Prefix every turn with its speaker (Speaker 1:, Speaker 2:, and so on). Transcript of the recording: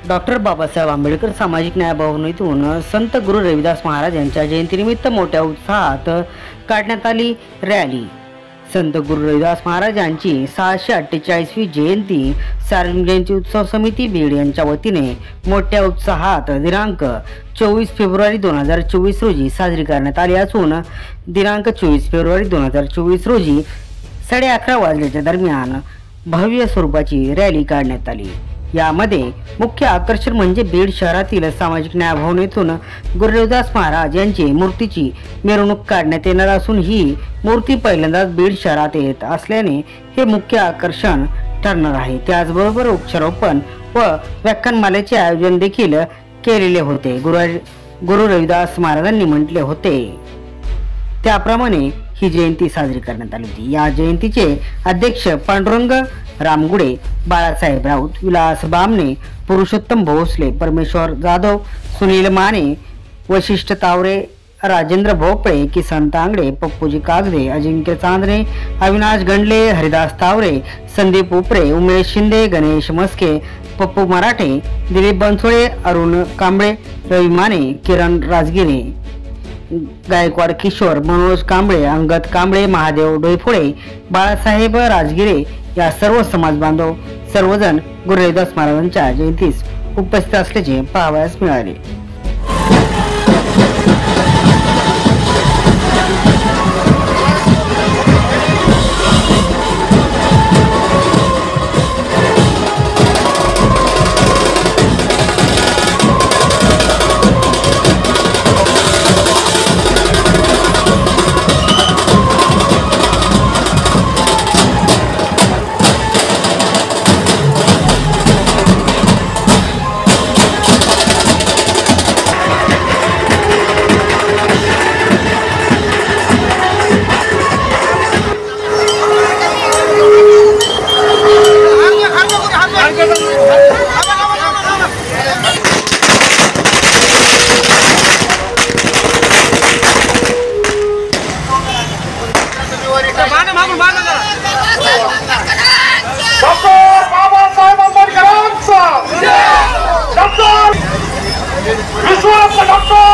Speaker 1: Doctor Babasaheb Ambedkar सामाजिक न्याय भवनातून संत गुरु रविदास महाराज यांच्या जयंतीनिमित्त मोठ्या उत्साहात काढण्यात आली रॅली। संत गुरु रविदास महाराज यांची 648वी जयंती सार्वजनिक जयंती उत्सव समिती बीड यांच्या वतीने मोठ्या उत्साहात दिनांक 24 फेब्रुवारी 2024 रोजी साजरी करण्यात आली असून दिनांक 24 फेब्रुवारी 2024 रोजी 11:30 वाजल्याच्या दरम्यान भव्य स्वरूपाची रॅली काढण्यात आली। यामध्ये मुख्य आकर्षण म्हणजे बीड शहरातील सामाजिक न्याय भवन येथून गुरु रविदास महाराज यांची मूर्तीची मिरवणूक काढण्यात येणार असून ही मूर्ती पहिल्यांदाच बीड शहरात येत असल्याने हे मुख्य आकर्षण ठरणार आहे। त्याचबरोबर वृक्षारोपण व व्याख्यानमालेचे आयोजन देखील केलेले होते। गुरु रविदास महाराजांनी म्हटले होते त्याप्रमाणे ही जयंती साजरी करण्यात आली होती। या जयंतीचे अध्यक्ष पांडुरंग रामगुडे, बाळासाहेब राऊत, विलास बामणे, पुरुषोत्तम भोसले, परमेश्वर जाधव, सुनील माने, वशिष्ठ तावरे, राजेंद्र भोपळे, किसन तांगडे, पप्पूजी कागदे, अजिंक्य चांदणे, अविनाश गंडले, हरिदास तावरे, संदीप उपरे, उमेश शिंदे, गणेश मस्के, पप्पू मराठे, दिलीप बनसोडे, अरुण कांबळे, रवी माने, किरण राजगिरे, गायकवाड किशोर, मनोज कांबळे, अंगद कांबळे, महादेव डोईफोडे, बाळासाहेब राजगिरे या सर्व समाज बांधव सर्वजण गुरु रविदास महाराजांच्या जयंतीस उपस्थित असल्याचे पाहावयास मिळाले।
Speaker 2: डॉक्टर